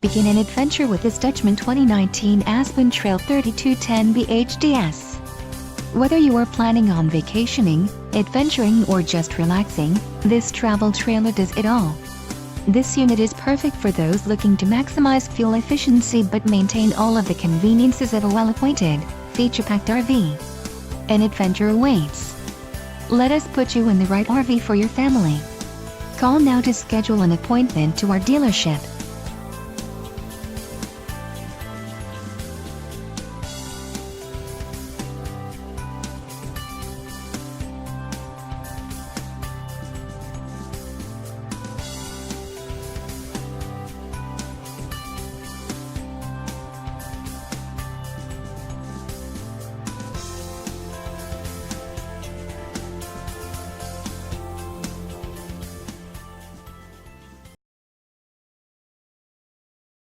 Begin an adventure with this Dutchmen 2019 Aspen Trail 3210 BHDS. Whether you are planning on vacationing, adventuring or just relaxing, this travel trailer does it all. This unit is perfect for those looking to maximize fuel efficiency but maintain all of the conveniences of a well-appointed, feature-packed RV. An adventure awaits. Let us put you in the right RV for your family. Call now to schedule an appointment to our dealership.